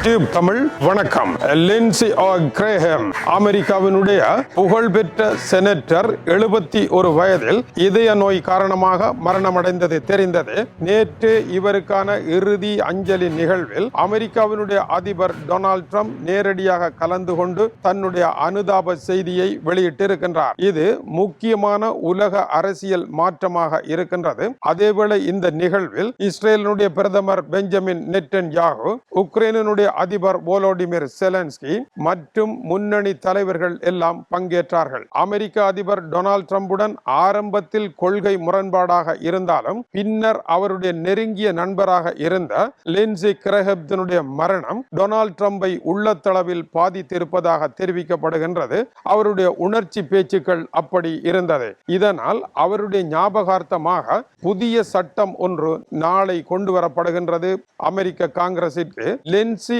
தமிழ் வணக்கம். லிண்ட்சே கிரேஹாம் அமெரிக்காவினுடைய புகழ்பெற்ற செனட்டர் 71 வயதில் இதய நோய் காரணமாக மரணமடைந்தது தெரிந்தது. நேற்று இவருக்கான இறுதி அஞ்சலி நிகழ்வில் அமெரிக்காவினுடைய அதிபர் டொனால்ட் ட்ரம்ப் நேரடியாக கலந்து கொண்டு தன்னுடைய அனுதாப செய்தியை வெளியிட்டிருக்கின்றார். இது முக்கியமான உலக அரசியல் மாற்றமாக இருக்கின்றது. அதேவேளை இந்த நிகழ்வில் இஸ்ரேலினுடைய பிரதமர் பெஞ்சமின் நெட்டன்யாகு, உக்ரைனுடைய அதிபர் வோலோடிமிர் செலன்ஸ்கி மற்றும் முன்னணி தலைவர்கள் எல்லாம் பங்கேற்றார்கள். அமெரிக்க அதிபர் டொனால்ட் ட்ரம்புடன் ஆரம்பத்தில் கொள்கை முரண்பாடாக இருந்தாலும் பின்னர் அவருடைய நெருங்கிய நண்பராக இருந்த லிண்ட்சே கிரேஹாமினுடைய மரணம் டொனால்ட் ட்ரம்பை உள்ளத்தளவில் பாதித்திருப்பதாக தெரிவிக்கப்படுகின்றது. அவருடைய உணர்ச்சி பேச்சுக்கள் அப்படி இருந்தது. இதனால் அவருடைய ஞாபகார்த்தமாக புதிய சட்டம் ஒன்று நாளை கொண்டு வரப்படுகின்றது. அமெரிக்க காங்கிரசிற்கு லிண்ட்சே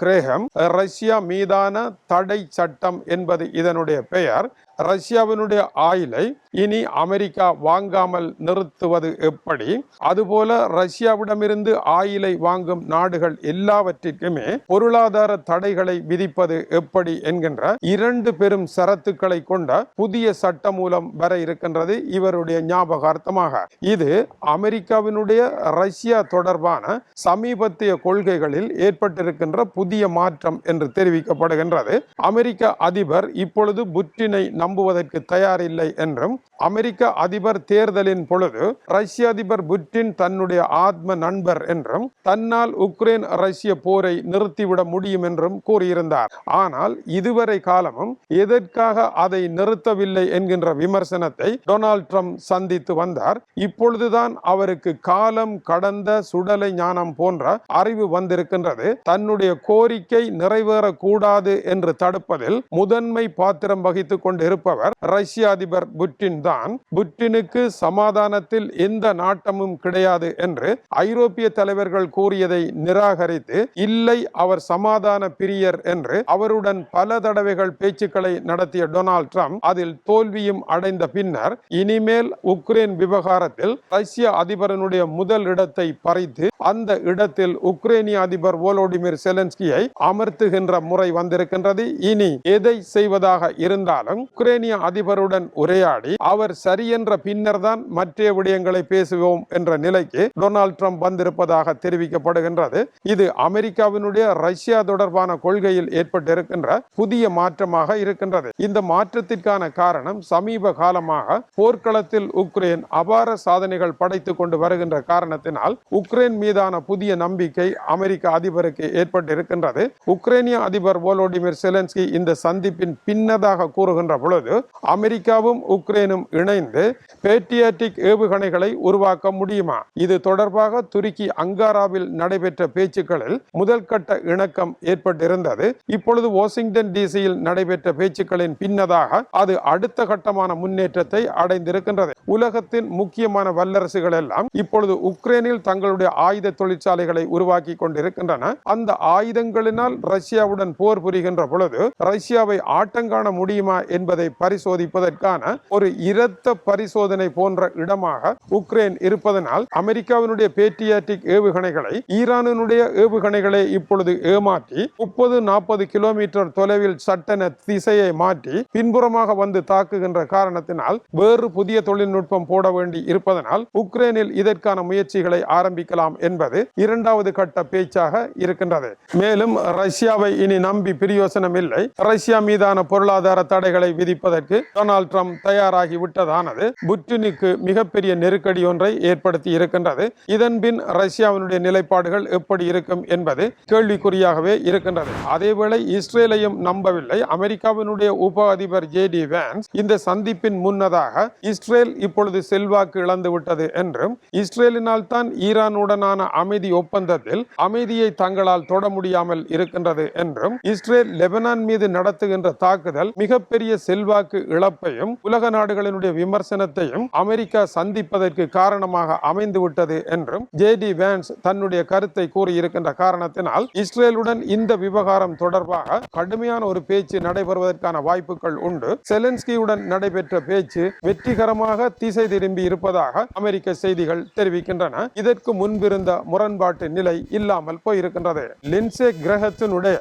கிரேஹாம் ரஷ்யா மீதான தடை சட்டம் என்பது இதனுடைய பெயர். ரஷ்யாவினுடைய ஆயிலை இனி அமெரிக்கா வாங்காமல் நிறுத்துவது எப்படி, அதுபோல ரஷ்யாவிடமிருந்து ஆயிலை வாங்கும் நாடுகள் எல்லாவற்றிற்குமே பொருளாதார தடைகளை விதிப்பது எப்படி என்கின்ற 2 பெரும் சரத்துக்களை கொண்ட புதிய சட்ட மூலம் வர இருக்கின்றது இவருடைய ஞாபகார்த்தமாக. இது அமெரிக்காவினுடைய ரஷ்யா தொடர்பான சமீபத்திய கொள்கைகளில் ஏற்பட்டிருக்கின்ற புதிய மாற்றம் என்று தெரிவிக்கப்படுகின்றது. அமெரிக்க அதிபர் இப்பொழுது புட்டினை நம்புவதற்கு தயாரில்லை என்றும், அமெரிக்க அதிபர் தேர்தலின் பொழுது ரஷ்ய அதிபர் புட்டின் தன்னுடைய ஆத்ம நண்பர் என்றும், தன்னால் உக்ரைன் ரஷ்ய போரை நிறுத்திவிட முடியும் என்றும் கூறியிருந்தார். ஆனால் இதுவரை காலமும் எதற்காக அதை நிறுத்தவில்லை என்கின்ற விமர்சனத்தை டொனால்ட் ட்ரம்ப் சந்தித்து வந்தார். இப்பொழுதுதான் அவருக்கு காலம் கடந்த சுடலை ஞானம் போன்ற அறிவு வந்திருக்கின்றது. தன்னுடைய கோரிக்கை நிறைவேறக்கூடாது என்று தடுப்பதில் முதன்மை பாத்திரம் வகித்துக் கொண்டு இருப்பவர் ரஷ்ய அதிபர் புட்டின் தான். புட்டினுக்கு சமாதானத்தில் எந்த நாட்டமும் கிடையாது என்று ஐரோப்பிய தலைவர்கள் கூறியதை நிராகரித்து, இல்லை அவர் சமாதான பிரியர் என்று அவருடன் பல தடவைகள் பேச்சுக்களை நடத்திய டொனால்ட் ட்ரம்ப் அதில் தோல்வியும் அடைந்த பின்னர் இனிமேல் உக்ரைன் விவகாரத்தில் ரஷ்ய அதிபரனுடைய முதல் இடத்தை பறித்து அந்த இடத்தில் உக்ரைனிய அதிபர் வோலோடிமிர் செலன்ஸ்கியை அமர்த்துகின்ற முறை வந்திருக்கின்றது. இனி எதை செய்வதாக இருந்தாலும் உக்ரைனிய அதிபருடன் உரையாடி அவர் சரி என்ற பின்னர் தான் மற்ற விடயங்களை பேசுவோம் என்ற நிலைக்கு டொனால்ட் ட்ரம்ப் வந்திருப்பதாக தெரிவிக்கப்படுகின்றது. இது அமெரிக்காவினுடைய ரஷ்யா தொடர்பான கொள்கையில் ஏற்பட்டிருக்கின்ற புதிய மாற்றமாக இருக்கின்றது. இந்த மாற்றத்திற்கான காரணம் சமீப காலமாக போர்க்களத்தில் உக்ரைன் அபார சாதனைகள் படைத்துக் கொண்டு வருகின்ற காரணத்தினால் உக்ரைன் மீதான புதிய நம்பிக்கை அமெரிக்க அதிபருக்கு ஏற்பட்டிருக்கின்றது. உக்ரைனிய அதிபர் வோலோடிமிர் செலன்ஸ்கி இந்த சந்திப்பின் பின்னதாக கூறுகின்ற பொழுது அமெரிக்காவும் உக்ரைனும் இணைந்து பேட்ரியாட்டிக் ஏவுகணைகளை உருவாக்க முடியுமா? இது தொடர்பாக துருக்கி அங்காராவில் நடைபெற்ற பேச்சுக்களில் முதல் கட்ட இணக்கம் ஏற்பட்டிருந்தது. இப்பொழுது வாஷிங்டன் டிசியில் நடைபெற்ற பேச்சுக்களின் பின்னதாக அது அடுத்த கட்டமான முன்னேற்றத்தை அடைந்திருக்கின்றது. உலகத்தின் முக்கியமான வல்லரசுகள் எல்லாம் இப்பொழுது உக்ரைனில் தங்களுடைய ஆயுத தொழிற்சாலைகளை உருவாக்கி கொண்டிருக்கின்றன. அந்த ஆயுதங்களினால் ரஷ்யாவுடன் போர் புரிகின்ற பொழுது ரஷ்யாவை ஆட்டங்காண முடியுமா என்பதை பரிசோதிப்பதற்கான ஒரு இரத்த பரிசோதனை போன்ற இடமாக உக்ரைன் இருப்பதனால் அமெரிக்காவினுடைய பேட்ரியாட்டிக் ஏவுகணைகளை ஈரானுடைய ஏவுகணைகளை இப்பொழுது ஏமாற்றி 30-40 கிலோமீட்டர் தொலைவில் சட்டென திசையை மாற்றி பின்புறமாக வந்து தாக்குகின்ற காரணத்தினால் வேறு புதிய தொழில்நுட்பம் போட வேண்டி இருப்பதனால் உக்ரைனில் இதற்கான முயற்சிகளை ஆரம்பிக்கலாம் என்பது 2வது கட்ட பேச்சாக இருக்கின்றது. மேலும் ரஷ்யாவை இனி நம்பி பிரயோசனம் இல்லை, ரஷ்யா மீதான பொருளாதார தடைகளை விதிப்பதற்கு டொனால்ட் ட்ரம்ப் தயாராகி விட்டதானது புட்டினுக்கு மிகப்பெரிய நெருக்கடி ஒன்றை ஏற்படுத்தி இருக்கின்றது. இதன் பின் ரஷ்யாவினுடைய நிலைப்பாடுகள் எப்படி இருக்கும் என்பது கேள்விக்குறியாகவே இருக்கின்றது. அதேவேளை இஸ்ரேலையும் நம்பவில்லை அமெரிக்காவினுடைய உப அதிபர் JD Vance. இந்த சந்திப்பின் முன்னதாக இஸ்ரேல் இப்பொழுது செல்வாக்கு இழந்து விட்டது என்றும், இஸ்ரேலினால் தான் ஈரானுடனான அமைதி ஒப்பந்தத்தில் அமைதியை தங்களால் தொட முடியாமல் இருக்கின்றது என்றும், இஸ்ரேல் லெபனான் மீது நடத்துகின்ற தாக்குதல் மிகப்பெரிய செல்வாக்கு செல்வாக்கு இழப்பையும் உலக நாடுகளினுடைய விமர்சனத்தையும் அமெரிக்கா சந்திப்பதற்கு காரணமாக அமைந்துவிட்டது என்றும் ஜே.டி. வான்ஸ் தன்னுடைய கருத்தை கூறியிருக்கின்ற காரணத்தினால் இஸ்ரேலுடன் இந்த விவகாரம் தொடர்பாக கடுமையான ஒரு பேச்சு நடைபெறுவதற்கான வாய்ப்புகள் உண்டு. செலன்ஸ்கியுடன் நடைபெற்ற பேச்சு வெற்றிகரமாக திசை திரும்பி இருப்பதாக அமெரிக்க செய்திகள் தெரிவிக்கின்றன. இதற்கு முன்பிருந்த முரண்பாட்டு நிலை இல்லாமல் போயிருக்கின்றது. லிண்ட்சே கிரஹத்தினுடைய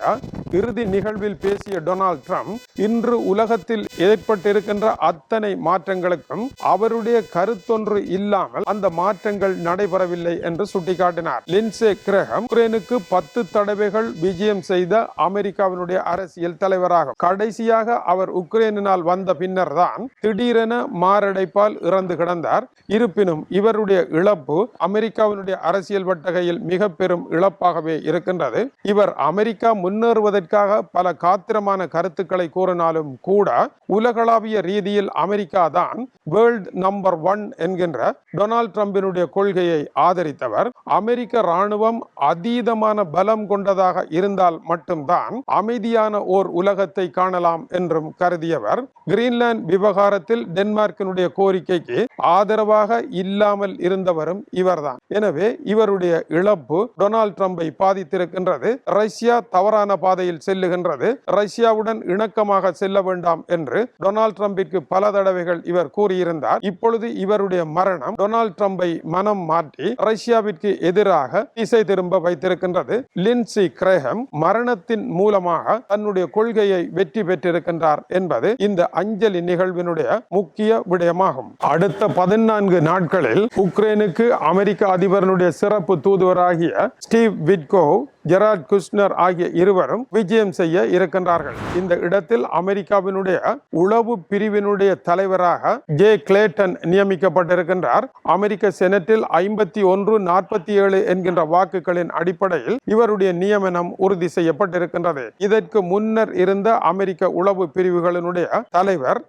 இறுதி நிகழ்வில் பேசிய டொனால்ட் ட்ரம்ப் இன்று உலகத்தில் ஏற்பட்டிருக்கின்ற அத்தனை மாற்றங்களுக்கும் அவருடைய கருத்தொன்று இல்லாமல் அந்த மாற்றங்கள் நடைபெறவில்லை என்று சுட்டிக்காட்டினார். லிண்ட்சே கிரஹம் உக்ரைனுக்கு 10 தடவைகள் விஜயம் செய்த அமெரிக்காவினுடைய அரசியல் தலைவராகும். கடைசியாக அவர் உக்ரைனினால் வந்த பின்னர் தான் திடீரென மாரடைப்பால் இறந்து கிடந்தார். இருப்பினும் இவருடைய இழப்பு அமெரிக்காவினுடைய அரசியல் வட்டகையில் மிக பெரும் இழப்பாகவே இருக்கின்றது. இவர் அமெரிக்கா முன்னேறுவதற்காக பல காத்திரமான கருத்துக்களை கூறினாலும் கூட உலகளாவிய ரீதியில் அமெரிக்கா தான் வேர்ல்ட் நம்பர் 1 என்கின்ற டொனால்ட் ட்ரம்பினுடைய கொள்கையை ஆதரித்தவர். அமெரிக்க ராணுவம் அதீதமான பலம் கொண்டதாக இருந்தால் மட்டும்தான் அமைதியான ஓர் உலகத்தை காணலாம் என்றும் கருதியவர். கிரீன்லாந்து விவகாரத்தில் டென்மார்க்கினுடைய கோரிக்கைக்கு ஆதரவாக இல்லாமல் இருந்தவரும் இவர்தான். எனவே இவருடைய இழப்பு டொனால்ட் ட்ரம்பை பாதித்திருக்கின்றது. ரஷ்யா தவறான பாதையில் செல்லுகின்றது, ரஷ்யாவுடன் இணக்கமாக செல்ல வேண்டாம் என்று டொனால்ட் ட்ரம்பிற்கு பல தடவைகள் இவர் கூறியிருந்தார். இப்பொழுது இவருடைய மரணம் டொனால்ட் ட்ரம்பை மனம் மாற்றி ரஷ்யாவிற்கு எதிராக திசை திரும்ப வைத்திருக்கின்றது. லிண்ட்சே கிரஹம் மரணத்தின் மூலமாக தன்னுடைய கொள்கையை வெற்றி பெற்றிருக்கின்றார் என்பது இந்த அஞ்சலி நிகழ்வினுடைய முக்கிய விடயமாகும். அடுத்த 14 நாட்களில் உக்ரைனுக்கு அமெரிக்க அதிபருடைய சிறப்பு தூதுவராகிய ஸ்டீவ் விட்கோவ், ஜெரார்ட் குஷ்னர் ஆகிய இருவரும் விஜயம் செய்ய இருக்கின்றார்கள். இந்த இடத்தில் அமெரிக்காவினுடைய உளவு பிரிவினுடைய தலைவராக ஜே கிளேட்டன் நியமிக்கப்பட்டிருக்கின்றார். அமெரிக்க செனட்டில் 51-47 என்கின்ற வாக்குகளின் அடிப்படையில் இவருடைய நியமனம் உறுதி செய்யப்பட்டிருக்கின்றது. இதற்கு முன்னர் இருந்த அமெரிக்க உளவு பிரிவுகளினுடைய தலைவர்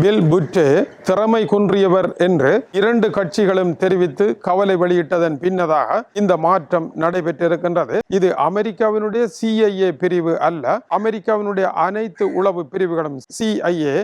பில் புட்டே திறமை குன்றியவர் என்று 2 கட்சிகளும் தெரிவித்து கவலை வெளியிட்டதன் பின்னதாக இந்த மாற்றம் நடைபெற்றிருக்கின்றது. இது அமெரிக்காவினுடைய CIA பிரிவு அல்ல. அமெரிக்காவினுடைய அனைத்து உளவு பிரிவுகளும் CIA,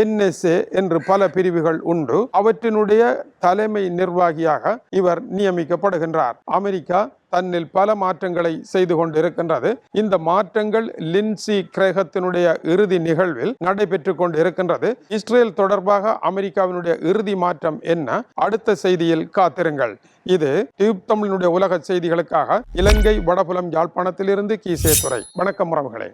NSA என்று பல பிரிவுகள் உண்டு. அவற்றினுடைய தலைமை நிர்வாகியாக இவர் நியமிக்கப்படுகின்றார். அமெரிக்கா தன்னில் பல மாற்றங்களை செய்து கொண்டிருக்கின்றது. இந்த மாற்றங்கள் லிண்ட்சே கிரஹத்தினுடைய இறுதி நிகழ்வில் நடைபெற்றுக் கொண்டு இருக்கின்றது. இஸ்ரேல் தொடர்பாக அமெரிக்காவினுடைய இறுதி மாற்றம் என்ன? அடுத்த செய்தியில் காத்திருங்கள். இது டியூப் தமிழினுடைய உலக செய்திகளுக்காக இலங்கை வடபுலம் யாழ்ப்பாணத்திலிருந்து கீசே துறை. வணக்கம் உறவுகளே.